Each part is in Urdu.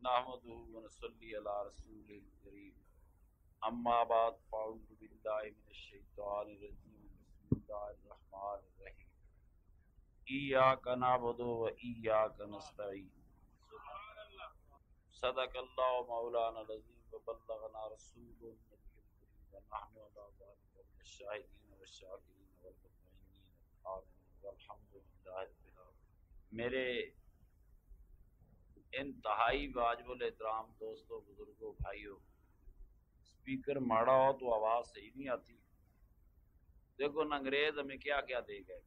نحمدہ ونصلی علی رسول الکریم اما بعد فاعوذ باللہ من الشیطان الرجیم بسم اللہ الرحمن الرحیم ایاک نعبد و ایاک نستعین صدق اللہ مولانا العظیم وبلغنا رسول النبی الکریم ونحن علی ذلک من الشاہدین والشاکرین والمطمئنین آمین والحمد للہ رب العالمین۔ میرے انتہائی واجب الاحترام دوستوں، بزرگوں، بھائیوں، اسپیکر ماڑا ہو تو آواز صحیح نہیں آتی۔ دیکھو نہ انگریز ہمیں کیا کیا دے گئے،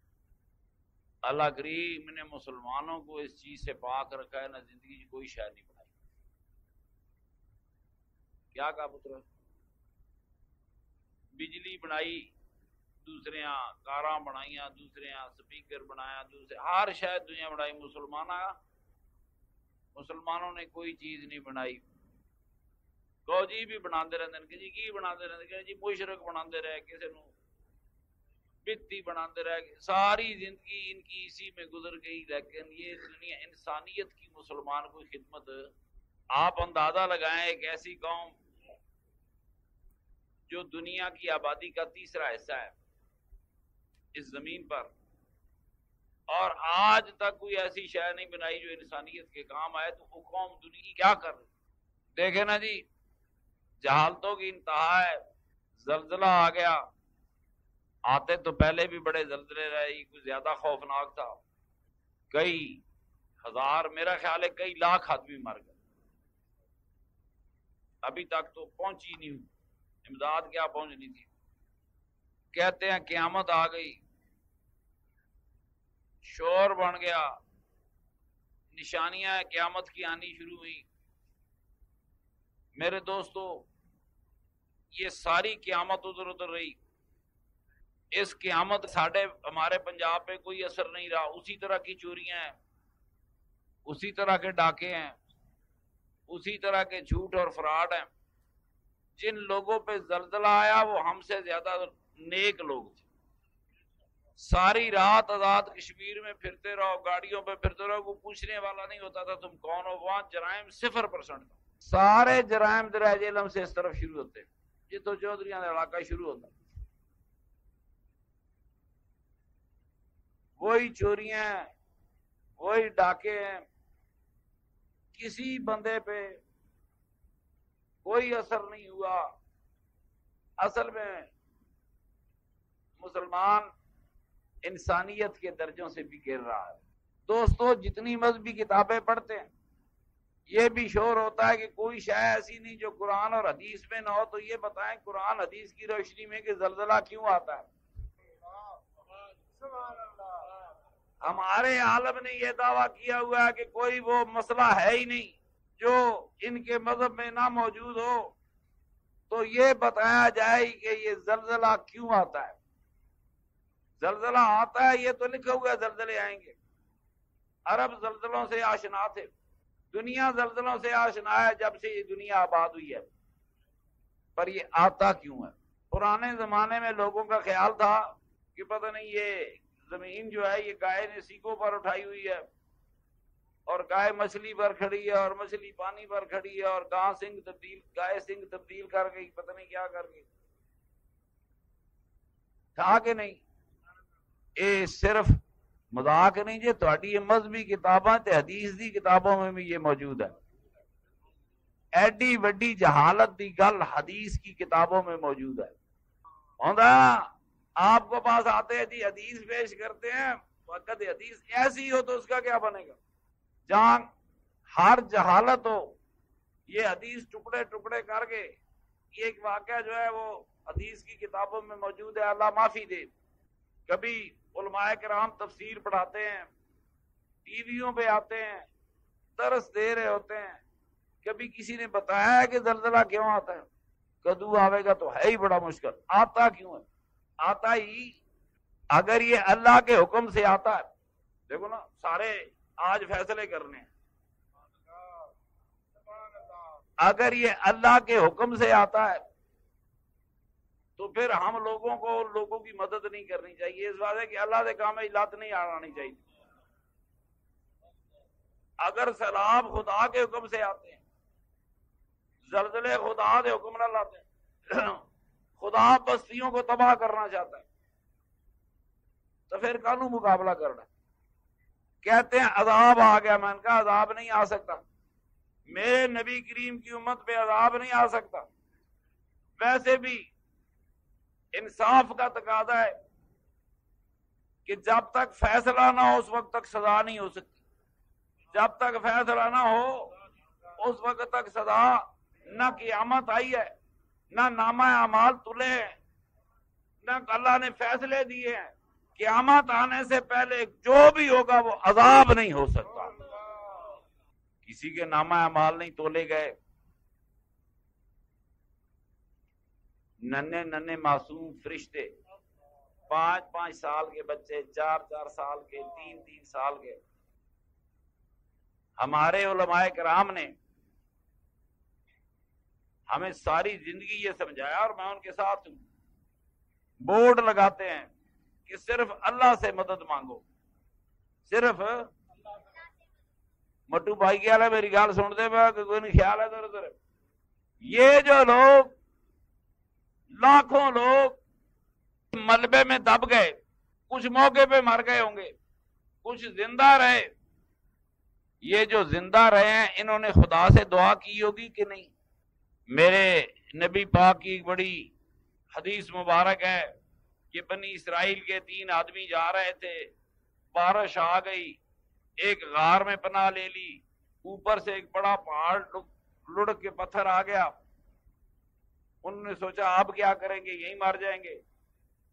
اللہ کریم نے مسلمانوں کو اس چیز سے پاک رکھا ہے، نہ زندگی کی کوئی شے نہیں بنائی۔ کیا کہا پتر؟ بجلی بنائی دوسرے ہاں، کاراں بنائیاں دوسرے ہاں، سپیکر بنایا دوسرے، ہر شاید دنیا بنائی، مسلمانوں نے کوئی چیز نہیں بنائی۔ کو جی بھی بناندے رہندے کہ جی کی بناندے رہندے کہ جی مشرک بناندے رہے، کسی نو بتی بناندے رہے، ساری زندگی ان کی اسی میں گزر گئی۔ لیکن یہ دنیا انسانیت کی مسلمان کوئی خدمت، آپ اندازہ لگائیں ایک ایسی قوم جو دنیا کی آبادی کا تیسرا حصہ ہے اس زمین پر، اور آج تک کوئی ایسی شے نہیں بنائی جو انسانیت کے کام آئے، تو وہ قوم دنیا کی کیا کر رہی؟ دیکھیں نا جی، جہالتوں کی انتہا ہے۔ زلزلہ آ گیا، آتے تو پہلے بھی بڑے زلزلے رہے، یہ کوئی زیادہ خوفناک تھا، کئی ہزار، میرا خیال ہے کئی لاکھ آدمی مر گئے، ابھی تک تو پہنچی نہیں، امداد کیا پہنچنی تھی۔ کہتے ہیں قیامت آ گئی، شور بن گیا، نشانیاں قیامت کی آنی شروع ہوئی۔ میرے دوستو، یہ ساری قیامت ادھر ادھر رہی، اس قیامت ہمارے پنجاب پہ کوئی اثر نہیں رہا، اسی طرح کی چوریاں ہیں، اسی طرح کے ڈاکے ہیں، اسی طرح کے جھوٹ اور فراڈ ہیں۔ جن لوگوں پہ زلزلہ آیا وہ ہم سے زیادہ نیک لوگ تھے، ساری رات آزاد کشمیر میں پھرتے رہو، گاڑیوں پہ پھرتے رہو، وہ پوچھنے والا نہیں ہوتا تھا تم کون ہو۔ وہاں جرائم 0% تھا، سارے جرائم درج علم سے اس طرف شروع ہوتے، جتوں چودھریاں کا علاقہ شروع ہوتا، وہی چوریاں، وہی ڈاکے ہیں، کسی بندے پہ کوئی اثر نہیں ہوا۔ اصل میں مسلمان انسانیت کے درجوں سے بھی گر رہا ہے۔ دوستو، جتنی مذہبی کتابیں پڑھتے ہیں یہ بھی شور ہوتا ہے کہ کوئی شے ایسی نہیں جو قرآن اور حدیث میں نہ ہو، تو یہ بتائیں قرآن حدیث کی روشنی میں کہ زلزلہ کیوں آتا ہے؟ ہمارے عالم نے یہ دعویٰ کیا ہوا ہے کہ کوئی وہ مسئلہ ہے ہی نہیں جو ان کے مذہب میں نہ موجود ہو، تو یہ بتایا جائے کہ یہ زلزلہ کیوں آتا ہے۔ زلزلہ آتا ہے، یہ تو لکھا ہوا ہے زلزلے آئیں گے، عرب زلزلوں سے آشنا تھے، دنیا زلزلوں سے آشنا ہے جب سے یہ دنیا آباد ہوئی ہے، پر یہ آتا کیوں ہے؟ پرانے زمانے میں لوگوں کا خیال تھا کہ پتہ نہیں یہ زمین جو ہے یہ گائے نے سیکوں پر اٹھائی ہوئی ہے، اور گائے مچھلی پر کھڑی ہے، اور مچھلی پانی پر کھڑی ہے، اور گائے سنگ تبدیل کر گئی، پتہ نہیں کیا کر گئی، تھا کہ نہیں؟ اے صرف مذاق نہیں جی، تہاڈی یہ مذہبی کتاباں تے حدیث دی کتابوں میں بھی یہ موجود ہے۔ ایڈی وڈی جہالت دی گل حدیث کی کتابوں میں موجود ہے۔ ہوندا آپ کو پاس آتے ہیں جی حدیث پیش کرتے ہیں، وقت حدیث ایسی ہو تو اس کا کیا بنے گا؟ جہاں ہر جہالت ہو، یہ حدیث ٹکڑے ٹکڑے کر کے، یہ ایک واقعہ جو ہے وہ حدیث کی کتابوں میں موجود ہے، اللہ معافی دے۔ کبھی علماء کرام تفسیر پڑھاتے ہیں، ٹی ویوں پہ آتے ہیں، درس دے رہے ہوتے ہیں، کبھی کسی نے بتایا ہے کہ زلزلہ کیوں آتا ہے؟ کدو آئے گا تو ہے ہی بڑا مشکل، آتا کیوں ہے؟ آتا ہی اگر یہ اللہ کے حکم سے آتا ہے، دیکھو نا سارے آج فیصلے کرنے ہیں، اگر یہ اللہ کے حکم سے آتا ہے تو پھر ہم لوگوں کی مدد نہیں کرنی چاہیے، اس بات ہے کہ اللہ کے کام میں لت نہیں آنی چاہیے۔ اگر سیلاب خدا کے حکم سے آتے ہیں زلزلے خدا دے حکم نہ لاتے، خدا بستیوں کو تباہ کرنا چاہتا ہے تو پھر کانوں مقابلہ کرنا؟ کہتے ہیں عذاب آ گیا، میں نے کہا عذاب نہیں آ سکتا، میرے نبی کریم کی امت پہ عذاب نہیں آ سکتا۔ ویسے بھی انصاف کا تقاضا ہے کہ جب تک فیصلہ نہ ہو اس وقت تک سزا نہیں ہو سکتی، جب تک فیصلہ نہ ہو اس وقت تک سزا، نہ قیامت آئی ہے، نہ نامہ اعمال تلے ہیں، نہ اللہ نے فیصلے دیے ہیں۔ قیامت آنے سے پہلے جو بھی ہوگا وہ عذاب نہیں ہو سکتا۔ کسی کے نامہ اعمال نہیں تولے گئے، ننھے ننھے معصوم فرشتے، 5 سال کے بچے، 4 سال کے، 3 سال کے۔ ہمارے علماء کرام نے ہمیں ساری زندگی یہ سمجھایا، اور میں ان کے ساتھ ہوں، بورڈ لگاتے ہیں کہ صرف اللہ سے مدد مانگو، صرف مٹو بھائی کیا ہے میری گال سنتے پہ کہ کوئی نہیں خیال ہے ادھر ادھر۔ یہ جو لوگ، لاکھوں لوگ ملبے میں دب گئے، کچھ موقع پہ مر گئے ہوں گے، کچھ زندہ رہے، یہ جو زندہ رہے ہیں انہوں نے خدا سے دعا کی ہوگی کہ نہیں؟ میرے نبی پاک کی بڑی حدیث مبارک ہے کہ بنی اسرائیل کے 3 آدمی جا رہے تھے، بارش آ گئی، ایک غار میں پناہ لے لی، اوپر سے ایک بڑا پہاڑ لڑک کے پتھر آ گیا، انہوں نے سوچا اب کیا کریں گے، یہیں مر جائیں گے۔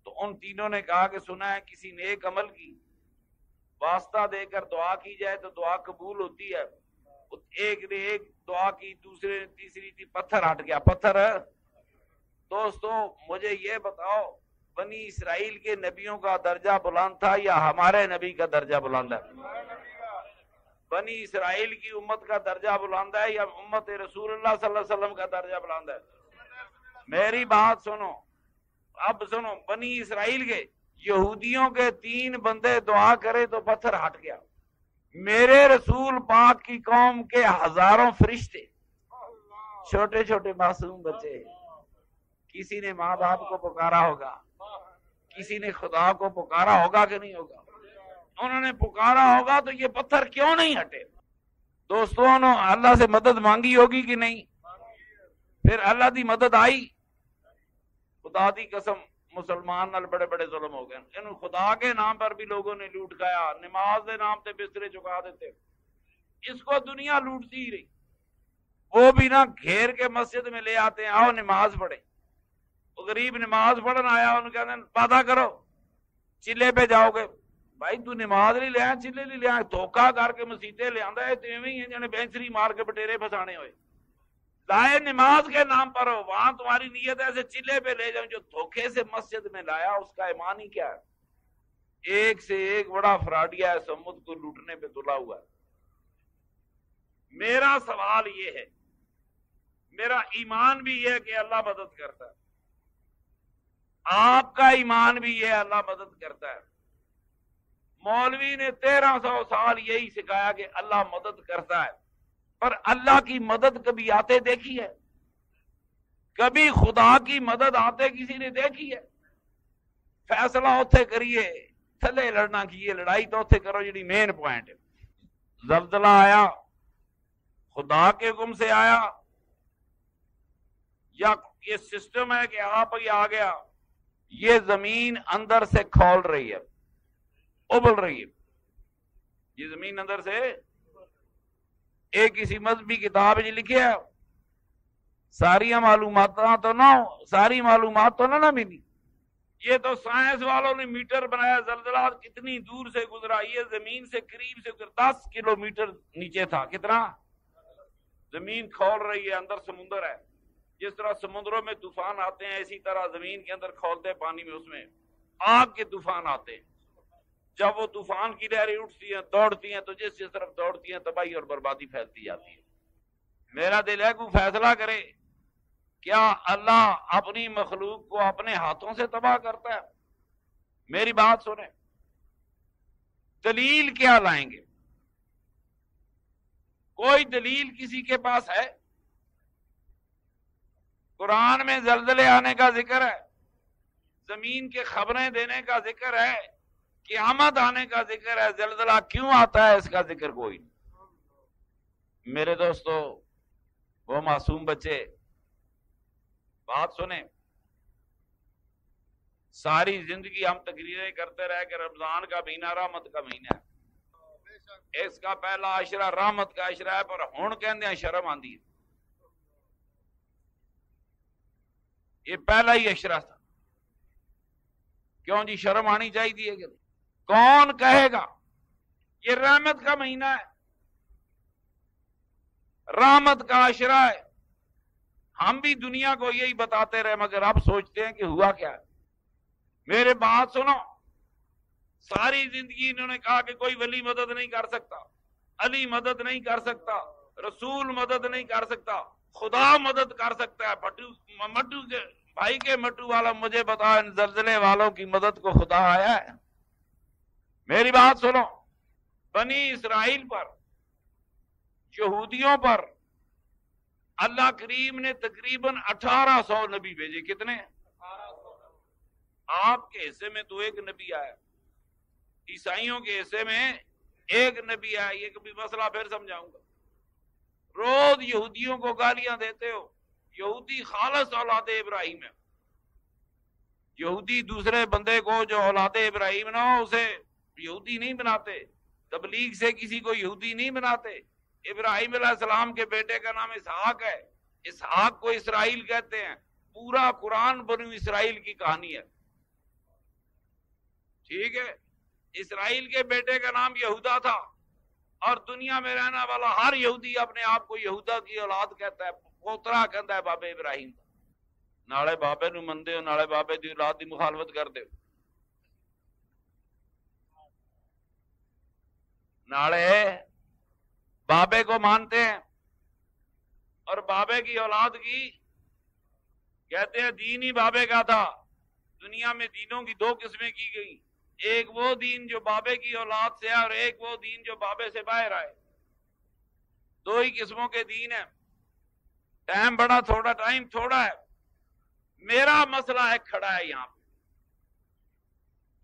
تو ان تینوں نے کہا کہ سنا ہے کسی نیک عمل کی واسطہ دے کر دعا کی جائے تو دعا قبول ہوتی ہے۔ ایک نے ایک دعا کی، دوسرے نے تیسری تھی، پتھر ہٹ گیا۔ پتھر، دوستو مجھے یہ بتاؤ بنی اسرائیل کے نبیوں کا درجہ بلند تھا یا ہمارے نبی کا درجہ بلند ہے؟ بنی اسرائیل کی امت کا درجہ بلند ہے یا امت رسول اللہ صلی اللہ علیہ وسلم کا درجہ بلند ہے؟ میری بات سنو، اب سنو، بنی اسرائیل کے یہودیوں کے 3 بندے دعا کرے تو پتھر ہٹ گیا، میرے رسول پاک کی قوم کے ہزاروں فرشتے، چھوٹے چھوٹے معصوم بچے، کسی نے ماں باپ کو پکارا ہوگا، کسی نے خدا کو پکارا ہوگا کہ نہیں ہوگا؟ انہوں نے پکارا ہوگا تو یہ پتھر کیوں نہیں ہٹے؟ دوستوں نے اللہ سے مدد مانگی ہوگی کہ نہیں؟ پھر اللہ دی مدد آئی؟ خدا دی قسم مسلمان نال بڑے بڑے ظلم ہو گئے، ان خدا کے نام پر بھی لوگوں نے لوٹ گیا، نماز دے نام تے بسترے چکا دیتے، اس کو دنیا لوٹتی ہی رہی۔ وہ بھی نہ گھیر کے مسجد میں لے آتے ہیں، آؤ نماز پڑھیں، غریب نماز پڑھن آیا، ان کہتے ہیں وعدہ کرو چلے پہ جاؤ گے، بھائی تو نماز نہیں لیا، چلے نہیں لیا، دھوکا کر کے مسیطے لے آندا ہے، تو ایویں ہی جنے بینچری مار کے بٹیرے پھسانے ہوئے، لائے نماز کے نام پر ہو، وہاں تمہاری نیت ایسے چلے پہ لے جاؤں، جو دھوکے سے مسجد میں لایا اس کا ایمان ہی کیا ہے؟ ایک سے ایک بڑا فراڈیا ہے، سمت کو لوٹنے پہ تلا ہوا ہے۔ میرا سوال یہ ہے، میرا ایمان بھی یہ ہے کہ اللہ مدد کرتا ہے، آپ کا ایمان بھی یہ اللہ مدد کرتا ہے۔ مولوی نے 1300 سال یہی سکھایا کہ اللہ مدد کرتا ہے، پر اللہ کی مدد کبھی آتے دیکھی ہے؟ کبھی خدا کی مدد آتے کسی نے دیکھی ہے؟ فیصلہ اوتھے کریے، تھلے لڑنا کیے، لڑائی تو اوتھے کرو جڑی مین پوائنٹ ہے۔ زلزلہ آیا خدا کے حکم سے آیا یا یہ سسٹم ہے کہ آپ ہی آ گیا؟ یہ زمین اندر سے کھول رہی ہے، ابل رہی ہے، یہ زمین اندر سے، ایک کسی مذہبی کتاب جی لکھیا ساری معلومات تو نہ، ساری معلومات تو نہ ملی، یہ تو سائنس والوں نے میٹر بنایا، زلزلہ کتنی دور سے گزرا، یہ زمین سے قریب سے 10 کلومیٹر نیچے تھا، کتنا؟ زمین کھول رہی ہے، اندر سمندر ہے، جس طرح سمندروں میں طوفان آتے ہیں اسی طرح زمین کے اندر کھولتے پانی میں، اس میں آگ کے طوفان آتے ہیں، جب وہ طوفان کی لہریں اٹھتی ہیں دوڑتی ہیں تو جس طرف دوڑتی ہیں تباہی اور بربادی پھیلتی جاتی ہے۔ میرا دل ہے کوئی فیصلہ کرے، کیا اللہ اپنی مخلوق کو اپنے ہاتھوں سے تباہ کرتا ہے؟ میری بات سنیں، دلیل کیا لائیں گے؟ کوئی دلیل کسی کے پاس ہے؟ قرآن میں زلزلے آنے کا ذکر ہے، زمین کے خبریں دینے کا ذکر ہے، قیامت آنے کا ذکر ہے، زلزلہ کیوں آتا ہے اس کا ذکر کوئی نہیں۔ میرے دوستو، وہ معصوم بچے، بات سنیں، ساری زندگی ہم تقریریں کرتے رہے کہ رمضان کا مہینہ رحمت کا مہینہ ہے، اس کا پہلا عشرہ رحمت کا عشرہ ہے، پر ہن کہندے ہیں شرم آندی ہے۔ یہ پہلا ہی عشرہ تھا، کیوں جی شرم آنی چاہیے کہ کون کہے گا یہ رحمت کا مہینہ ہے، رحمت کا عشرہ ہے؟ ہم بھی دنیا کو یہی بتاتے رہے، مگر اب سوچتے ہیں کہ ہوا کیا ہے۔ میرے بات سنو، ساری زندگی انہوں نے کہا کہ کوئی ولی مدد نہیں کر سکتا، علی مدد نہیں کر سکتا، رسول مدد نہیں کر سکتا، خدا مدد کر سکتا ہے۔ مٹو کے بھائی کے مٹو والا مجھے بتا، ان زلزلے والوں کی مدد کو خدا آیا ہے؟ میری بات سنو، بنی اسرائیل پر، یہودیوں پر اللہ کریم نے تقریباً 1800 نبی بھیجے۔ کتنے؟ آپ کے حصے میں تو ایک نبی آیا، عیسائیوں کے حصے میں ایک نبی آیا۔ یہ کبھی مسئلہ پھر سمجھاؤں گا۔ روز یہودیوں کو گالیاں دیتے ہو، یہودی خالص اولاد ابراہیم ہے، یہودی دوسرے بندے کو جو اولاد ابراہیم نہ ہو اسے یہودی نہیں بناتے، تبلیغ سے کسی کو یہودی نہیں بناتے۔ ابراہیم علیہ السلام کے بیٹے کا نام اسحاق ہے، اسحاق کو اسرائیل کہتے ہیں۔ پورا قرآن بنو اسرائیل کی کہانی ہے، ٹھیک ہے؟ اسرائیل کے بیٹے کا نام یہودا تھا، اور دنیا میں رہنے والا ہر یہودی اپنے آپ کو یہودا کی اولاد کہتا ہے، پوترا کہتا ہے بابے ابراہیم۔ نالے بابے نو مندے ہو، نالے بابے دی اولاد دی مخالفت کر دے، نالے بابے کو مانتے ہیں اور بابے کی اولاد کی کہتے ہیں دین ہی بابے کا تھا۔ دنیا میں دینوں کی دو قسمیں کی گئی، ایک وہ دین جو بابے کی اولاد سے ہے، اور ایک وہ دین جو بابے سے باہر آئے۔ دو ہی قسموں کے دین ہیں۔ ٹائم بڑا تھوڑا، ٹائم تھوڑا ہے۔ میرا مسئلہ ہے کھڑا ہے یہاں پہ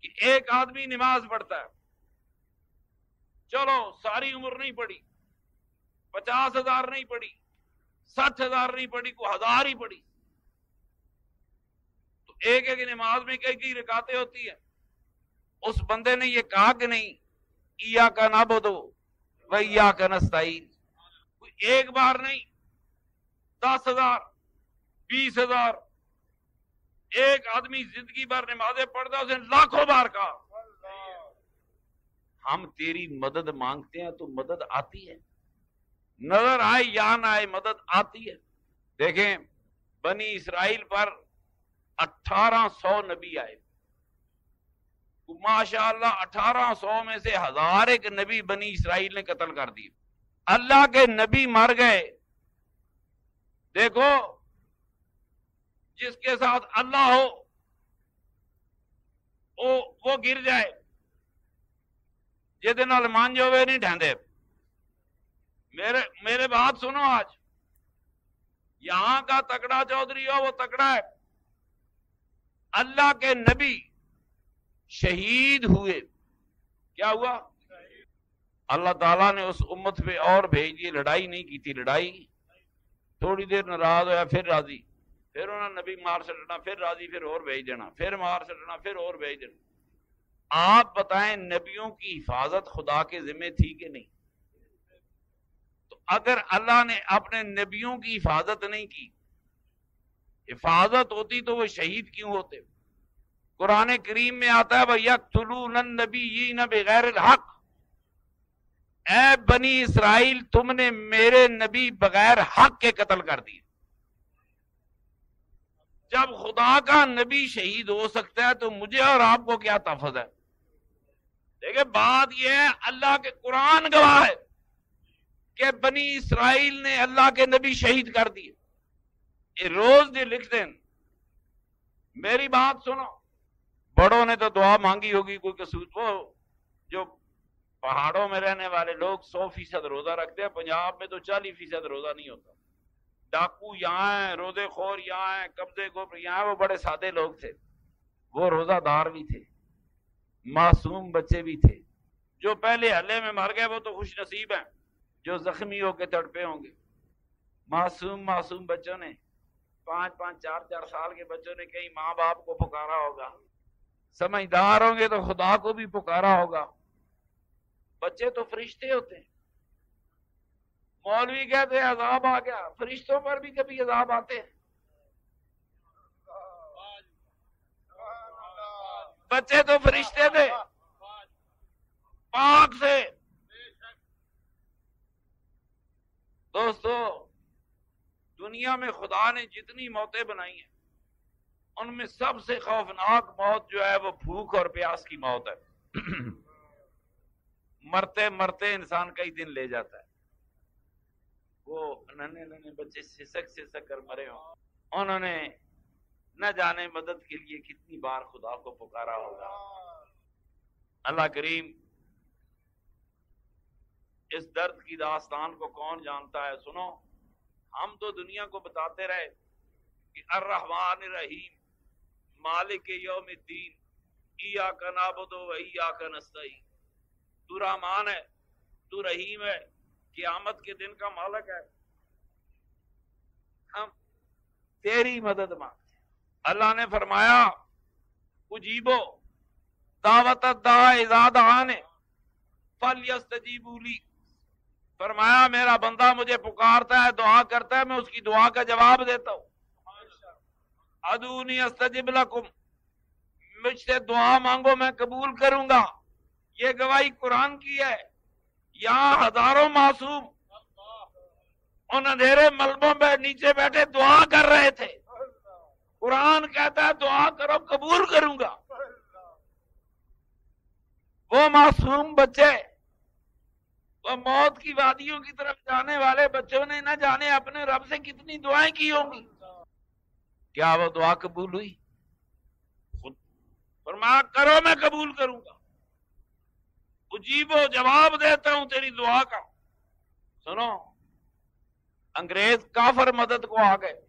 کہ ایک آدمی نماز پڑھتا ہے، چلو ساری عمر نہیں پڑھی، 50,000 نہیں پڑھی، 60,000 نہیں پڑھی، کوئی 1000 ہی پڑھی، تو ایک ایک نماز میں کئی رکعتیں ہوتی ہیں۔ اس بندے نے یہ کہا کہ نہیں ایاک نعبد و ایاک نستعین، کوئی ایک بار نہیں، 10,000 20,000، ایک آدمی زندگی بھر نمازیں پڑھتا، اسے لاکھوں بار کہا ہم تیری مدد مانگتے ہیں تو مدد آتی ہے، نظر آئے یا نہ آئے مدد آتی ہے۔ دیکھیں بنی اسرائیل پر 1800 نبی آئے، ماشاءاللہ 1800 میں سے 1001 نبی بنی اسرائیل نے قتل کر دیے۔ اللہ کے نبی مر گئے۔ دیکھو جس کے ساتھ اللہ ہو وہ گر جائے، جہدے نال مانج ہوئے نہیں ڈھاندے۔ میرے بات سنو، آج یہاں کا تکڑا چودھری ہو وہ تکڑا ہے، اللہ کے نبی شہید ہوئے۔ کیا ہوا؟ اللہ تعالیٰ نے اس امت پہ اور بھیج دیے، لڑائی نہیں کی تھی، لڑائی تھوڑی دیر ناراض ہوا پھر راضی، پھر انہوں نے نبی مار سٹنا، پھر راضی، پھر اور بھیج دینا، پھر مار سٹنا، پھر اور بھیج دینا۔ آپ بتائیں نبیوں کی حفاظت خدا کے ذمہ تھی کہ نہیں؟ تو اگر اللہ نے اپنے نبیوں کی حفاظت نہیں کی، حفاظت ہوتی تو وہ شہید کیوں ہوتے؟ قرآن کریم میں آتا ہے وَيَقْتُلُونَ النَّبِيِّينَ بِغَيْرِ الْحَقِّ، اے بنی اسرائیل تم نے میرے نبی بغیر حق کے قتل کر دیے۔ جب خدا کا نبی شہید ہو سکتا ہے تو مجھے اور آپ کو کیا تحفظ ہے؟ دیکھیں بات یہ ہے، اللہ کے قرآن گواہ ہے کہ بنی اسرائیل نے اللہ کے نبی شہید کر دیے۔ یہ روز دے لکھتے ہیں۔ میری بات سنو، بڑوں نے تو دعا مانگی ہوگی، کوئی قصور وہ جو پہاڑوں میں رہنے والے لوگ 100% روزہ رکھتے ہیں، پنجاب میں تو 40% روزہ نہیں ہوتا۔ ڈاکو یہاں ہیں، روزے خور یہاں ہیں، قبضے کو یہاں، وہ بڑے سادے لوگ تھے، وہ روزہ دار بھی تھے، معصوم بچے بھی تھے۔ جو پہلے حلے میں مر گئے وہ تو خوش نصیب ہیں، جو زخمی ہو کے تڑپے ہوں گے۔ معصوم بچوں نے 5-5 4-4 سال کے بچوں نے کہیں ماں باپ کو پکارا ہوگا، سمجھدار ہوں گے تو خدا کو بھی پکارا ہوگا۔ بچے تو فرشتے ہوتے ہیں۔ مولوی کہتے ہیں عذاب آ گیا، فرشتوں پر بھی کبھی عذاب آتے ہیں۔ بچے تو فرشتے تھے، پاک سے۔ دوستو، دنیا میں خدا نے جتنی موتیں بنائی ہیں ان میں سب سے خوفناک موت جو ہے وہ بھوک اور پیاس کی موت ہے۔ مرتے مرتے انسان کئی دن لے جاتا ہے۔ وہ ننے بچے سسک کر مرے ہوں، انہوں نے نہ جانے مدد کے لیے کتنی بار خدا کو پکارا ہوگا۔ اللہ کریم اس درد کی داستان کو کون جانتا ہے؟ سنو، ہم تو دنیا کو بتاتے رہے کہ الرحمن الرحیم مالک یوم الدین ایاک نعبد و ایاک نستعین، تو رحمان ہے، تو رحیم ہے، قیامت کے دن کا مالک ہے، ہم تیری مدد مانگتے ہیں۔ اللہ نے فرمایا اجیبو دعوت الداع اذا دعان فلیستجیبوا لی، فرمایا میرا بندہ مجھے پکارتا ہے، دعا کرتا ہے، میں اس کی دعا کا جواب دیتا ہوں۔ ادعونی استجب لکم، مجھ سے دعا مانگو میں قبول کروں گا۔ یہ گواہی قرآن کی ہے۔ یہاں ہزاروں معصوم ان اندھیرے ملبوں پہ نیچے بیٹھے دعا کر رہے تھے، قرآن کہتا ہے دعا کرو قبول کروں گا۔ وہ معصوم بچے، وہ موت کی وادیوں کی طرف جانے والے بچوں نے نہ جانے اپنے رب سے کتنی دعائیں کی ہوں گی۔ کیا وہ دعا قبول ہوئی؟ فرمایا کرو میں قبول کروں گا، اجیبو جواب دیتا ہوں تیری دعا کا۔ سنو، انگریز کافر مدد کو آ گئے،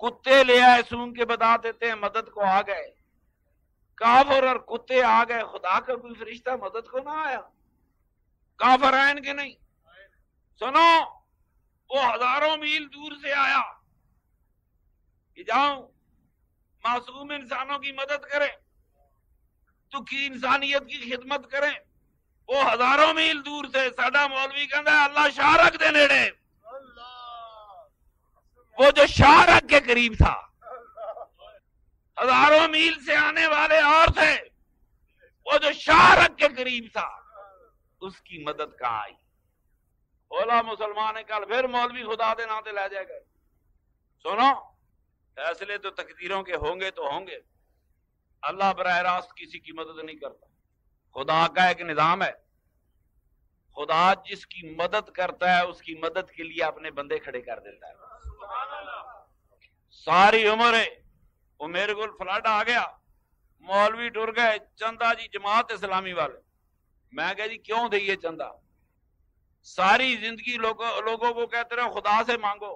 کتے لے آئے سونگ کے بتا دیتے ہیں مدد کو آ گئے، کافر اور کتے آ گئے، خدا کا کوئی فرشتہ مدد کو نہ آیا؟ کافر آئین کے نہیں؟ سنو، وہ ہزاروں میل دور سے آیا کہ جاؤں معصوم انسانوں کی مدد کریں، دکھی انسانیت کی خدمت کریں۔ وہ ہزاروں میل دور سے، ساڈا مولوی کہندا ہے اللہ شاہ رگ دے نیڑے، وہ جو شاہ رگ کے قریب تھا، ہزاروں میل سے آنے والے اور تھے، وہ جو شاہ رگ کے قریب تھا اس کی مدد کہاں آئی؟ بولا مسلمان کل پھر مولوی خدا دے نام تے لے جائے گئے۔ سنو، فیصلے تو تقدیروں کے ہوں گے تو ہوں گے، اللہ براہ راست کسی کی مدد نہیں کرتا۔ خدا کا ایک نظام ہے، خدا جس کی مدد کرتا ہے اس کی مدد کے لیے اپنے بندے کھڑے کر دیتا ہے۔ ساری عمر ہے وہ میرے کو فلڈ آ گیا، مولوی ٹر گئے، چندہ جی جماعت اسلامی والے، میں کہا جی کیوں دئیے چندہ؟ ساری زندگی لوگوں کو کہتے رہے خدا سے مانگو،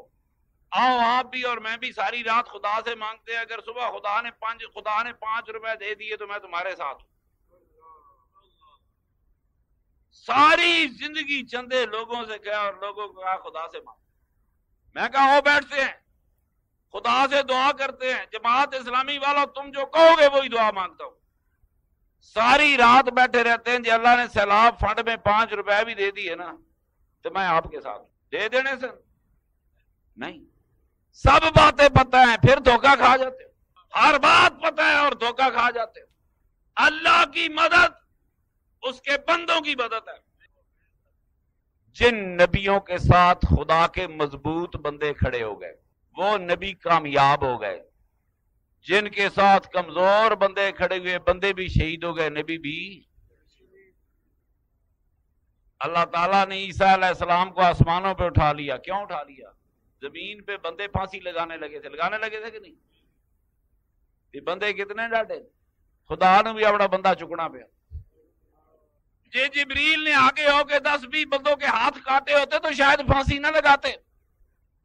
آؤ آپ بھی اور میں بھی ساری رات خدا سے مانگتے ہیں، اگر صبح خدا نے 5 روپے دے دیے تو میں تمہارے ساتھ ہوں۔ ساری زندگی چندے لوگوں سے کہا اور لوگوں کو کہا خدا سے مانگو۔ میں کہا ہو بیٹھتے ہیں، خدا سے دعا کرتے ہیں، جماعت اسلامی والا تم جو کہو گے وہی دعا مانگتا ہوں۔ ساری رات بیٹھے رہتے ہیں، جی اللہ نے سیلاب فنڈ میں 5 روپے بھی دے دیے نا تو میں آپ کے ساتھ دے دینے سے نہیں، سب باتیں پتہ ہیں پھر دھوکہ کھا جاتے ہو، ہر بات پتہ ہے اور دھوکہ کھا جاتے ہو۔ اللہ کی مدد اس کے بندوں کی مدد ہے۔ جن نبیوں کے ساتھ خدا کے مضبوط بندے کھڑے ہو گئے وہ نبی کامیاب ہو گئے، جن کے ساتھ کمزور بندے کھڑے ہوئے بندے بھی شہید ہو گئے، نبی بھی۔ اللہ تعالیٰ نے عیسیٰ علیہ السلام کو آسمانوں پہ اٹھا لیا، کیوں اٹھا لیا؟ زمین پہ بندے پھانسی لگانے لگے تھے کہ نہیں؟ یہ بندے کتنے ڈاٹے، خدا نے بھی اپنا بندہ چکنا پیا۔ جی جبریل نے آگے ہو کے 10-20 بندوں کے ہاتھ کاٹے ہوتے تو شاید پھانسی نہ لگاتے۔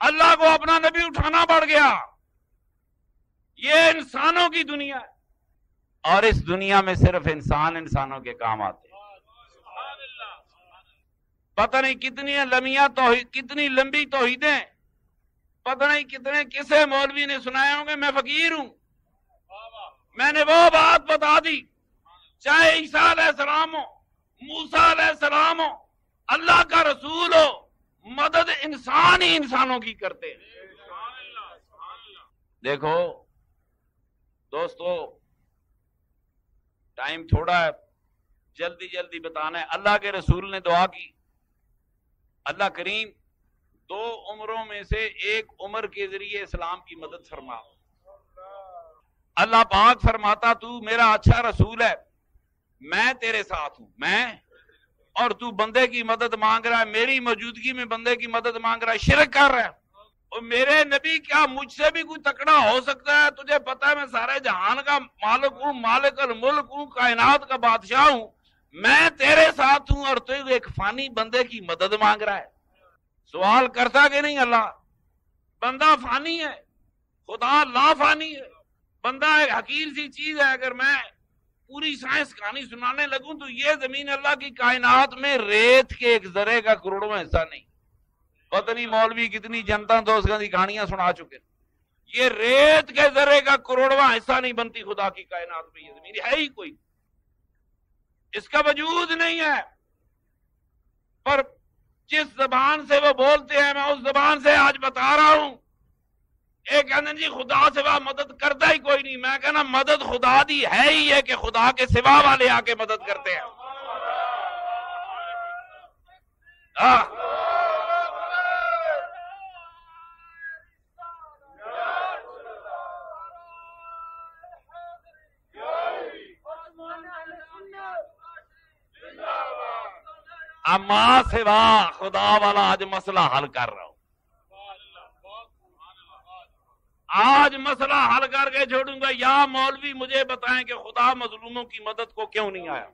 اللہ کو اپنا نبی اٹھانا پڑ گیا. یہ انسانوں کی دنیا ہے اور اس دنیا میں صرف انسان انسانوں کے کام آتے ہیں. پتہ نہیں کتنی لمیاں توحید، کتنی لمبی توحیدیں، پتہ نہیں کتنے کسے مولوی نے سنائے ہوں گے میں فقیر ہوں. میں نے وہ بات بتا دی، چاہے عیسیٰ علیہ السلام ہو، موسیٰ علیہ السلام ہو، اللہ کا رسول ہو، مدد انسان ہی انسانوں کی کرتے ہیں. دیکھو دوستو، ٹائم تھوڑا ہے، جلدی جلدی بتانا ہے. اللہ کے رسول نے دعا کی، اللہ کریم 2 عمروں میں سے ایک عمر کے ذریعے اسلام کی مدد فرما. اللہ پاک فرماتا تو میرا اچھا رسول ہے، میں تیرے ساتھ ہوں، میں اور تو بندے کی مدد مانگ رہا ہے، میری موجودگی میں بندے کی مدد مانگ رہا ہے، شرک کر رہا ہے. اور میرے نبی کیا مجھ سے بھی کوئی تکڑا ہو سکتا ہے؟ تجھے پتا ہے میں سارے جہان کا مالک ہوں، مالک الملک ہوں، کائنات کا بادشاہ ہوں، میں تیرے ساتھ ہوں اور تو ایک فانی بندے کی مدد مانگ رہا ہے. سوال کرتا کہ نہیں اللہ؟ بندہ فانی ہے، خدا لا فانی ہے. بندہ ایک حقیر سی چیز ہے. اگر میں پوری سائنس کہانی سنانے لگوں تو یہ زمین اللہ کی کائنات میں ریت کے ایک ذرے کا کروڑوں حصہ نہیں. پتہ نہیں مولوی کتنی جنتا دوستوں کی کہانیاں سنا چکے. یہ ریت کے ذرے کا کروڑواں حصہ نہیں بنتی خدا کی کائنات میں. یہ زمین ہے ہی کوئی، اس کا وجود نہیں ہے. پر جس زبان سے وہ بولتے ہیں میں اس زبان سے آج بتا رہا ہوں. ایک کہتے جی خدا سوا مدد کرتا ہی کوئی نہیں. میں کہنا مدد خدا دی ہے ہی ہے کہ خدا کے سوا والے آ کے مدد کرتے ہیں. اما سوا خدا والا آج مسئلہ حل کر رہا ہوں. آج مسئلہ حل کر کے چھوڑوں گا. یا مولوی مجھے بتائیں کہ خدا مظلوموں کی مدد کو کیوں نہیں آیا؟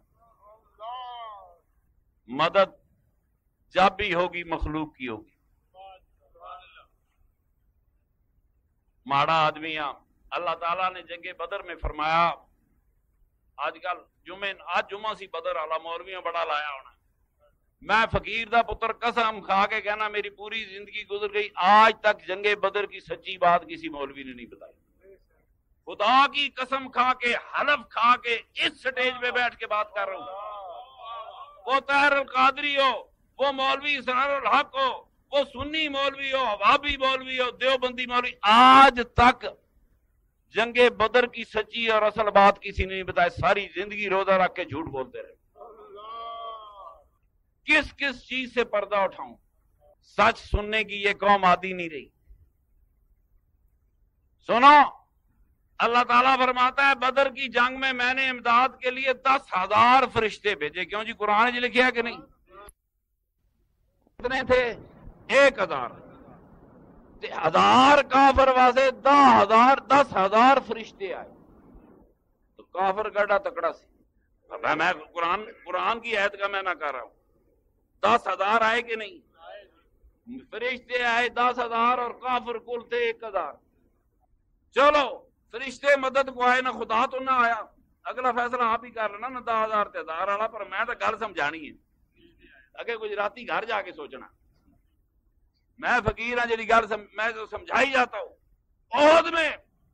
مدد جب بھی ہوگی مخلوق کی ہوگی. ماڑا آدمی اللہ تعالیٰ نے جنگ بدر میں فرمایا، آج جمعہ سی بدر والا مولویوں بڑا لایا ہونا. میں فقیر دا پتر قسم کھا کے کہنا میری پوری زندگی گزر گئی، آج تک جنگ بدر کی سچی بات کسی مولوی نے نہیں بتائی. خدا کی قسم کھا کے، حلف کھا کے اس سٹیج پہ بیٹھ کے بات کر رہا ہوں. وہ طاہر القادری ہو، وہ مولوی اسرار الحق ہو، وہ سنی مولوی ہو، وہابی مولوی ہو، دیوبندی مولوی، آج تک جنگ بدر کی سچی اور اصل بات کسی نے نہیں بتائی. ساری زندگی روزہ رکھ کے جھوٹ بولتے رہے. کس کس چیز سے پردہ اٹھاؤں؟ سچ سننے کی یہ قوم عادی نہیں رہی. سنو، اللہ تعالیٰ فرماتا ہے بدر کی جنگ میں میں نے امداد کے لیے 10,000 فرشتے بھیجے. کیوں جی؟ قرآن جی لکھیا کہ نہیں؟ کتنے تھے؟ 1,000. 1000 کافر واسے 10,000 فرشتے آئے. تو کافر گڑا تکڑا سی. میں قرآن کی آیت کا میں نہ کر رہا ہوں. 10,000 آئے کہ نہیں؟ فرشتے آئے 10,000 اور کافر کل تھے 1,000. چلو فرشتے مدد کو آئے، نہ خدا تو نہ آیا. اگلا فیصلہ آپ ہی کر لینا، نہ 10,000 تے 1000 والا. پر میں تو گل سمجھانی ہے، اگے گجراتی گھر جا کے سوچنا. میں فقیر ہاں جی گل میں تو سمجھائی جاتا ہوں. احد میں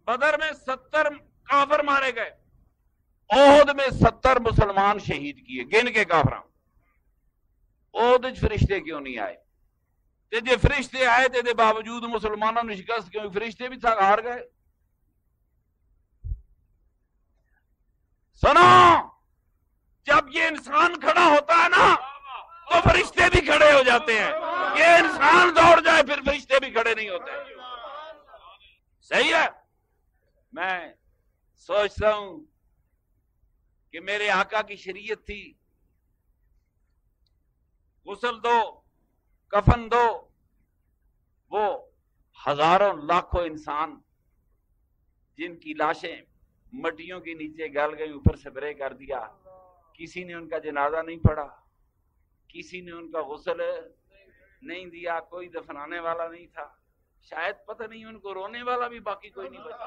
بدر میں 70 کافر مارے گئے. احد میں 70 مسلمان شہید کیے گن کے کافراں. احد فرشتے کیوں نہیں آئے؟ تے جے فرشتے آئے تے دے باوجود مسلمانوں نے شکست کیوں؟ فرشتے بھی تھک ہار گئے. سنو، جب یہ انسان کھڑا ہوتا ہے نا تو فرشتے بھی کھڑے ہو جاتے ہیں. یہ انسان دوڑ جائے پھر فرشتے بھی کھڑے نہیں ہوتے. صحیح ہے. میں سوچتا ہوں کہ میرے آقا کی شریعت تھی، غسل دو، کفن دو. وہ ہزاروں لاکھوں انسان جن کی لاشیں مٹیوں کے نیچے گل گئی، اوپر سپرے کر دیا، کسی نے ان کا جنازہ نہیں پڑھا، کسی نے ان کا غسل نہیں دیا، کوئی دفنانے والا نہیں تھا. شاید پتہ نہیں ان کو رونے والا بھی باقی کوئی نہیں بچا۔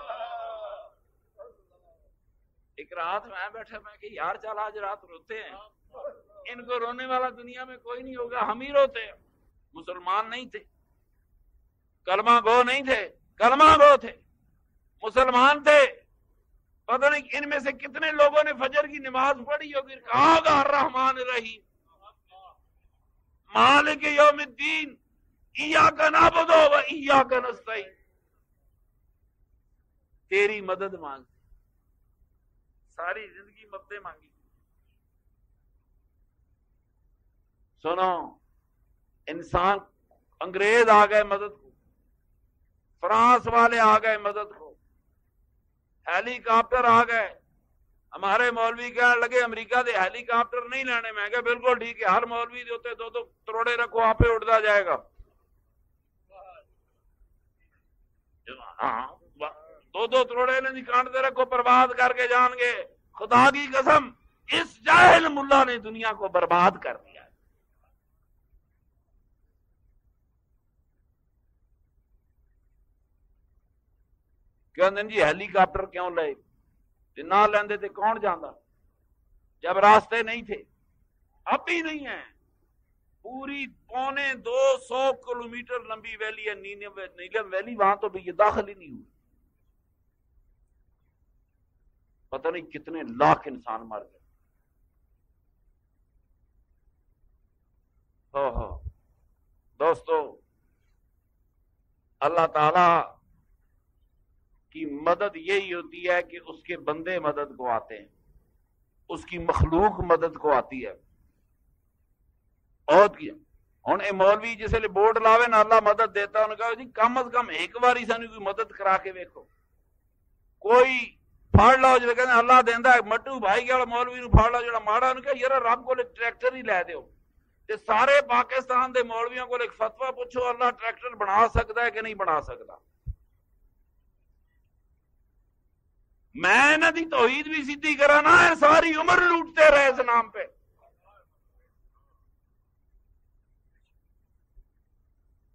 ایک رات میں بیٹھا میں کہ یار چل آج رات روتے ہیں، ان کو رونے والا دنیا میں کوئی نہیں ہوگا، ہم ہی روتے ہیں۔ مسلمان نہیں تھے، کلمہ گو نہیں تھے، کلمہ گو تھے، مسلمان تھے۔ پتہ نہیں ان میں سے کتنے لوگوں نے فجر کی نماز پڑھی ہوگی، کہا ہوگا الرحمن الرحیم مالک یوم الدین ایاک نعبد و ایاک نستعین، تیری مدد مانگ، ساری زندگی مددیں مانگی۔ سنو، انسان، انگریز آ گئے مدد کو، فرانس والے آ گئے مدد کو، ہیلی کاپٹر آ گئے۔ ہمارے مولوی کہنے لگے امریکہ دے ہیلی کاپٹر نہیں لینے، میں کہا بالکل ٹھیک ہے، ہر مولوی دے ہوتے دو تروڑے رکھو، آپ پہ اڑتا جائے گا۔ دو تروڑے نہیں کانٹتے رکھو، برباد کر کے جان گے۔ خدا کی قسم اس جاہل ملا نے دنیا کو برباد کر دیا۔ کیوں جی ہیلی کاپٹر کیوں لے؟ نہ لیندے تھے کون جانا جب راستے نہیں تھے؟ اب بھی نہیں ہیں۔ پوری 250 کلومیٹر لمبی ویلی ہے نیلم ویلی، وہاں تو بھی یہ داخل ہی نہیں ہوئی۔ پتہ نہیں کتنے لاکھ انسان مر گئے۔ دوستو، اللہ تعالی کی مدد یہی ہوتی ہے کہ اس کے بندے مدد کو آتے ہیں، اس کی مخلوق مدد کو آتی ہے۔ اور کیا ہن اے مولوی جس لئے بورڈ لاوے نا اللہ مدد دیتا، انہوں نے کہا جی کم از کم ایک باری سانو کوئی مدد کرا کے ویکھو، کوئی پھاڑ لاؤ جو کہتے ہیں اللہ دیندا ہے، مٹو بھائی والا مولوی نو پھاڑ لاؤ جڑا ماڑا، انہوں نے کہا یار رب کو ٹریکٹر ہی لے دیو تے سارے پاکستان دے مولویوں کو ایک فتویٰ پوچھو اللہ ٹریکٹر بنا سکتا ہے کہ نہیں بنا سکتا۔ میں انہاں دی توحید بھی سیدھی کرانا ہے، ساری عمر لوٹتے رہے اس نام پہ۔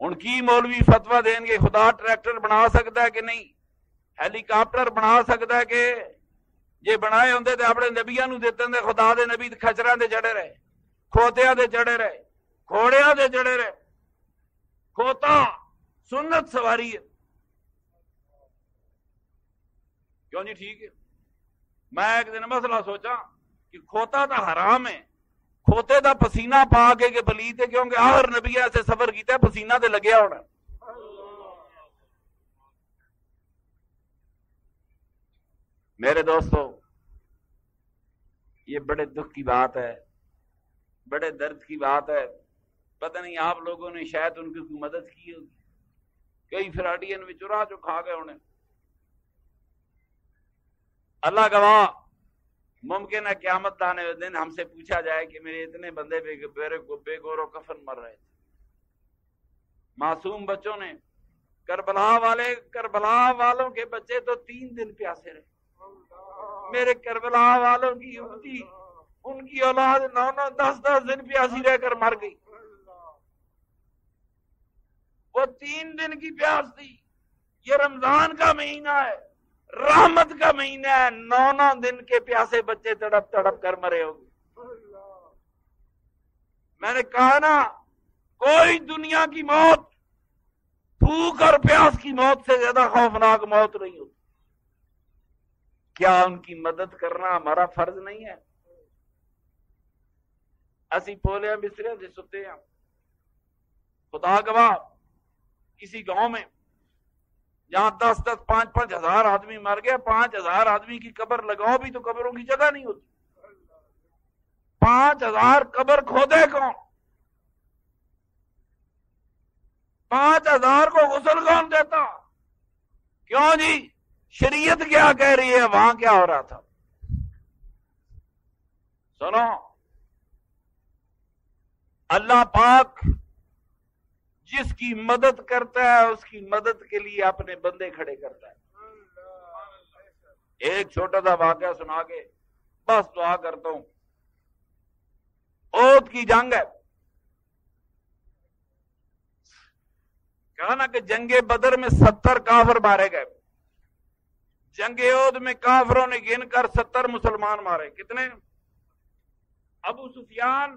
ان کی مولوی فتویٰ دیں گے خدا ٹریکٹر بنا سکتا ہے کہ نہیں، ہیلی کاپٹر بنا سکتا ہے کہ جے بنائے ہوندے تے اپنے نبیاں نو دیتے ہیں، خدا دے نبی کھچراں دے چڑھے رہے، کھوتیاں دے چڑھے رہے، گھوڑیاں دے چڑھے رہے۔ کھوتا سنت سواری ہے، کیوں جی ٹھیک ہے۔ میں ایک دن مسئلہ سوچا کہ کھوتا تو حرام ہے، کھوتے دا پسینہ پا کے کہ پلیت ہے، کیونکہ آخر نبی ایسے سفر کیتا ہے پسینہ تے لگیا ہونا۔ میرے دوستو، یہ بڑے دکھ کی بات ہے، بڑے درد کی بات ہے۔ پتہ نہیں آپ لوگوں نے شاید ان کی کوئی مدد کی ہوگی، کئی فراڈین میں چرا جو کھا گئے انہیں۔ اللہ گواہ، ممکن ہے قیامت دانے دن ہم سے پوچھا جائے کہ میرے اتنے بندے بے گور و کفن مر رہے تھے، معصوم بچوں نے۔ کربلا والوں کے بچے تو 3 دن پیاسے رہے۔ میرے کربلا والوں کی امتی، ان کی اولاد 9 10 دن پیاسی رہ کر مر گئی۔ وہ 3 دن کی پیاس تھی۔ یہ رمضان کا مہینہ ہے، رحمت کا مہینہ ہے، 9 دن کے پیاسے بچے تڑپ تڑپ کر مرے ہوں گے۔ میں نے کہا نا، کوئی دنیا کی موت بھوک اور پیاس کی موت سے زیادہ خوفناک موت نہیں ہوتی۔ کیا ان کی مدد کرنا ہمارا فرض نہیں ہے؟ اسی پولے بسترے سے ستے ہیں، خدا گواہ کسی گاؤں میں جہاں 10 5 ہزار آدمی مر گیا، 5,000 آدمی کی قبر لگاؤ بھی تو قبروں کی جگہ نہیں ہوتی۔ 5,000 قبر کھودے کون؟ 5,000 کو غسل کون دیتا؟ کیوں جی؟ شریعت کیا کہہ رہی ہے، وہاں کیا ہو رہا تھا؟ سنو، اللہ پاک جس کی مدد کرتا ہے اس کی مدد کے لیے اپنے بندے کھڑے کرتا ہے۔ ایک چھوٹا سا واقعہ سنا کے بس دعا کرتا ہوں۔ احد کی جنگ ہے، کہا نا کہ جنگ بدر میں 70 کافر مارے گئے، جنگ احد میں کافروں نے گن کر 70 مسلمان مارے. کتنے؟ ابو سفیان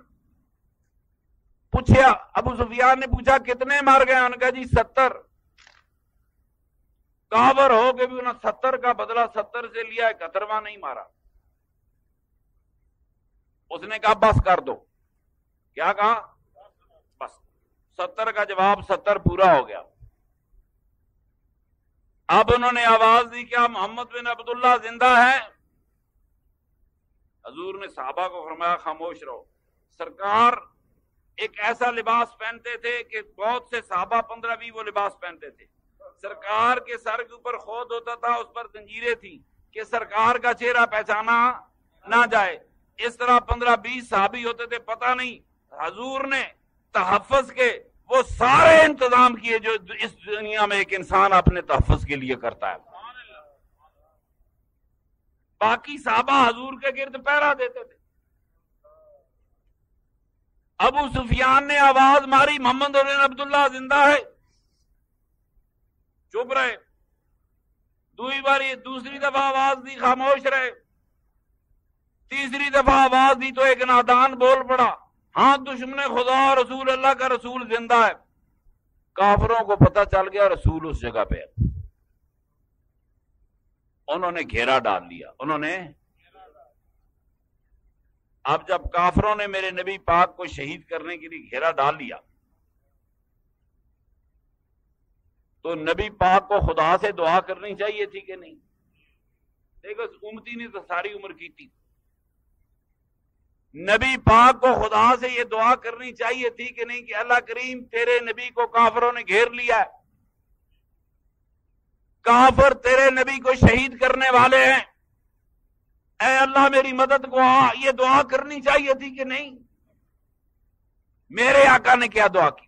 نے پوچھا کتنے مار گئے؟ انہوں نے کہا جی 70. کافر ہو کے بھی انہوں نے 70 کا بدلہ 70 سے لیا، 71واں نہیں مارا. اس نے کہا بس کر دو. کیا کہا؟ بس. 70 کا جواب 70 پورا ہو گیا. اب انہوں نے آواز دی کیا محمد بن عبداللہ زندہ ہے؟ حضور نے صحابہ کو فرمایا خاموش رہو. سرکار ایک ایسا لباس پہنتے تھے کہ بہت سے صحابہ 15-20 وہ لباس پہنتے تھے. سرکار کے سر کے اوپر خود ہوتا تھا، اس پر زنجیریں تھیں کہ سرکار کا چہرہ پہچانا نہ جائے. اس طرح 15-20 صحابی ہوتے تھے، پتہ نہیں. حضور نے تحفظ کے وہ سارے انتظام کیے جو اس دنیا میں ایک انسان اپنے تحفظ کے لیے کرتا ہے. باقی صحابہ حضور کے گرد پہرا دیتے تھے. ابو سفیان نے آواز ماری محمد بن عبداللہ زندہ ہے، چپ رہے. دوسری دفعہ آواز دی، خاموش رہے. تیسری دفعہ آواز دی تو ایک نادان بول پڑا ہاں دشمن خدا اور رسول اللہ کا رسول زندہ ہے. کافروں کو پتہ چل گیا رسول اس جگہ پہ ہے. انہوں نے گھیرا ڈال لیا. اب جب کافروں نے میرے نبی پاک کو شہید کرنے کے لیے گھیرا ڈال لیا تو نبی پاک کو خدا سے دعا کرنی چاہیے تھی کہ نہیں؟ دیکھو امتی نے تو ساری عمر کی تھی. نبی پاک کو خدا سے یہ دعا کرنی چاہیے تھی کہ نہیں کہ اللہ کریم تیرے نبی کو کافروں نے گھیر لیا ہے، کافر تیرے نبی کو شہید کرنے والے ہیں، اے اللہ میری مدد کو آ. یہ دعا کرنی چاہیے تھی کہ نہیں؟ میرے آقا نے کیا دعا کی؟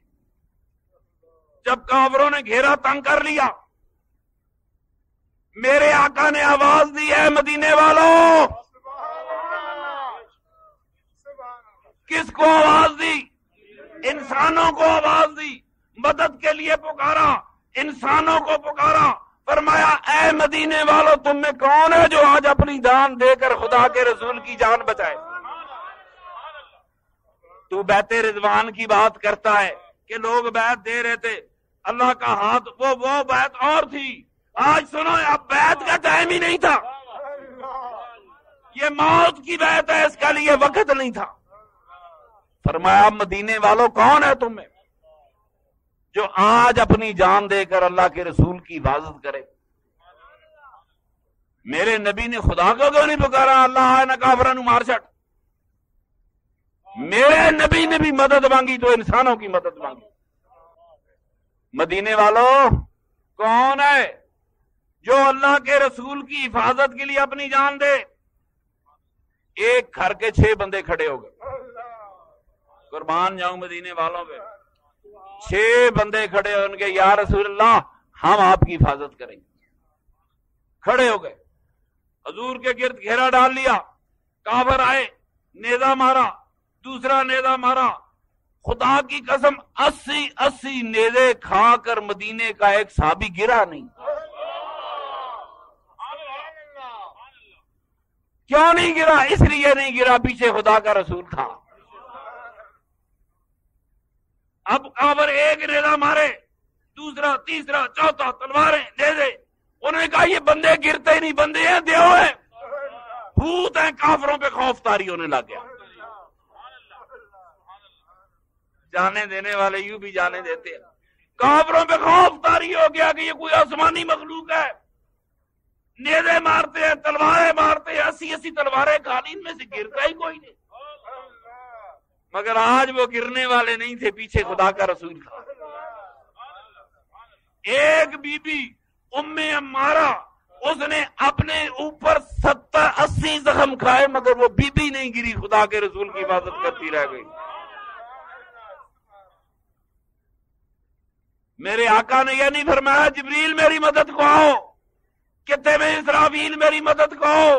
جب کافروں نے گھیرا تنگ کر لیا، میرے آقا نے آواز دی ہے مدینے والوں. کس کو آواز دی؟ انسانوں کو آواز دی. مدد کے لیے پکارا، انسانوں کو پکارا. فرمایا اے مدینے والوں تم میں کون ہے جو آج اپنی جان دے کر خدا کے رسول کی جان بچائے؟ تو بیعت رضوان کی بات کرتا ہے کہ لوگ بیعت دے رہے تھے، اللہ کا ہاتھ وہ بیعت اور تھی. آج سنو اب بیعت کا ٹائم ہی نہیں تھا، یہ موت کی بیعت ہے، اس کا لیے وقت نہیں تھا. فرمایا مدینے والوں کون ہے تم میں جو آج اپنی جان دے کر اللہ کے رسول کی حفاظت کرے؟ میرے نبی نے خدا کو کیوں نہیں پکارا اللہ آئے نہ کافراں نوں مار چھٹ؟ میرے نبی نے بھی مدد مانگی تو انسانوں کی مدد مانگی. مدینے والوں کون ہے جو اللہ کے رسول کی حفاظت کے لیے اپنی جان دے؟ ایک گھر کے 6 بندے کھڑے ہو گئے. قربان جاؤں مدینے والوں پہ. 6 بندے کھڑے ہو ان کے یا رسول اللہ ہم آپ کی حفاظت کریں گے. کھڑے ہو گئے، حضور کے گرد گھیرا ڈال لیا. کافر آئے، نیزہ مارا، دوسرا نیزہ مارا. خدا کی قسم 80 نیزے کھا کر مدینے کا ایک صحابی گرا نہیں. کیوں نہیں گرا؟ اس لیے نہیں گرا پیچھے خدا کا رسول تھا. اب کافر ایک نیزہ مارے، دوسرا تیسرا چوتھا، تلواریں نیزے. انہوں نے کہا یہ بندے گرتے ہی نہیں، بندے ہیں دیو ہیں، بھوت ہیں. کافروں پہ خوف طاری ہونے لگ گیا. جانے دینے والے یوں بھی جانے دیتے ہیں. کافروں پہ خوف طاری ہو گیا کہ یہ کوئی آسمانی مخلوق ہے. نیزے مارتے ہیں، تلواریں مارتے ہیں، 80 تلواریں کھانی، ان میں سے گرتا ہی کوئی نہیں. مگر آج وہ گرنے والے نہیں تھے، پیچھے خدا کا رسول تھا. ایک بی بی ام عمارہ، اس نے اپنے اوپر 70-80 زخم کھائے مگر وہ بی بی نہیں گری، خدا کے رسول کی حفاظت کرتی رہ گئی. میرے آقا نے یہ نہیں فرمایا جبریل میری مدد کو آؤ، کتے میں اسرافیل میری مدد کو آؤ.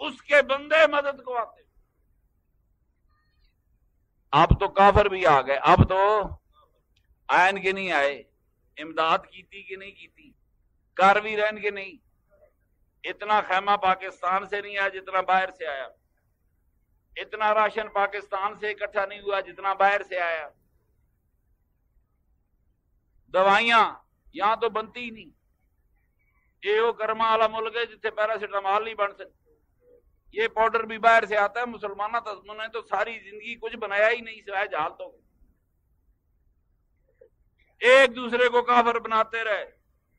اس کے بندے مدد کو آتے. اب تو کافر بھی آ گئے، اب تو آئین کے نہیں آئے. امداد کی تھی کہ نہیں کی تھی؟ کر بھی رہن کے نہیں. اتنا خیمہ پاکستان سے نہیں آیا جتنا باہر سے آیا. اتنا راشن پاکستان سے اکٹھا نہیں ہوا جتنا باہر سے آیا. دوائیاں یہاں تو بنتی ہی نہیں. یہ کرما والا ملک ہے جتنے پیراسیٹامال نہیں بن سکتی. یہ پاؤڈر بھی باہر سے آتا ہے. مسلمانوں نے تو ساری زندگی کچھ بنایا ہی نہیں سوائے جہالتوں. ایک دوسرے کو کافر بناتے رہے،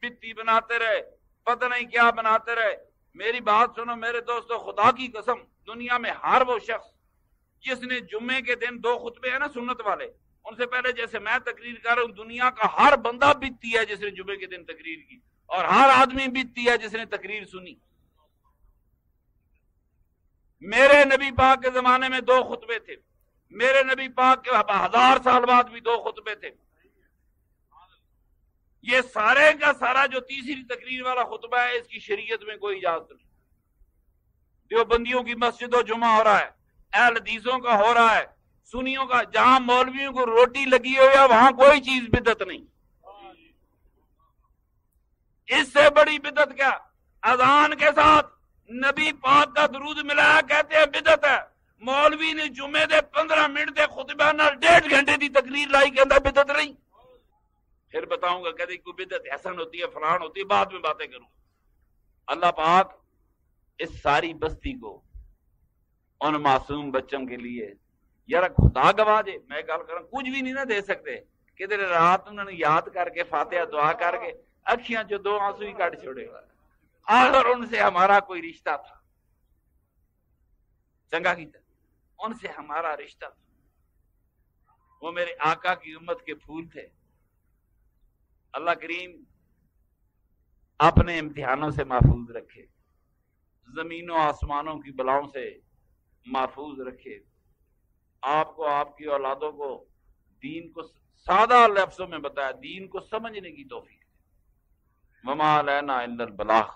بتی بناتے رہے، پتہ نہیں کیا بناتے رہے. میری بات سنو میرے دوستو، خدا کی قسم، دنیا میں ہر وہ شخص جس نے جمعے کے دن 2 خطبے ہیں نا سنت والے، ان سے پہلے جیسے میں تقریر کر رہا ہوں، دنیا کا ہر بندہ بتی ہے جس نے جمعے کے دن تقریر کی، اور ہر آدمی بتی ہے جس نے تقریر سنی. میرے نبی پاک کے زمانے میں 2 خطبے تھے. میرے نبی پاک کے 1000 سال بعد بھی 2 خطبے تھے. یہ سارے کا سارا جو تیسری تقریر والا خطبہ ہے، اس کی شریعت میں کوئی اجازت نہیں. دیوبندیوں کی مسجد و جمعہ ہو رہا ہے، اہل حدیثوں کا ہو رہا ہے، سنیوں کا، جہاں مولویوں کو روٹی لگی ہوئی ہے وہاں کوئی چیز بدعت نہیں. اس سے بڑی بدعت کیا؟ اذان کے ساتھ نبی پاک کا درود ملایا کہتے ہیں بدعت ہے. مولوی نے جمعے دے 15 منٹ دے خطبہ نال 1.5 گھنٹے دی تقریر لائی کہ اندر بدعت نہیں. پھر بتاؤں گا کہتے کوئی بدعت حسن ہوتی ہے، فلان ہوتی ہے، بعد میں باتیں کروں. اللہ پاک اس ساری بستی کو ان معصوم بچوں کے لیے یار خدا گواہ دے. میں گل کروں کچھ بھی نہیں نہ دے سکتے. کدھر رات انہوں نے یاد کر کے فاتحہ دعا کر کے اکھیاں جو 2 آنسو ہی کٹ چھوڑے. اگر ان سے ہمارا کوئی رشتہ تھا، چنگا کیتا، ان سے ہمارا رشتہ تھا. وہ میرے آقا کی امت کے پھول تھے. اللہ کریم اپنے امتحانوں سے محفوظ رکھے، زمینوں آسمانوں کی بلاؤں سے محفوظ رکھے. آپ کو، آپ کی اولادوں کو دین کو سادہ لفظوں میں بتایا، دین کو سمجھنے کی توفیق. وما علینا الا البلاغ.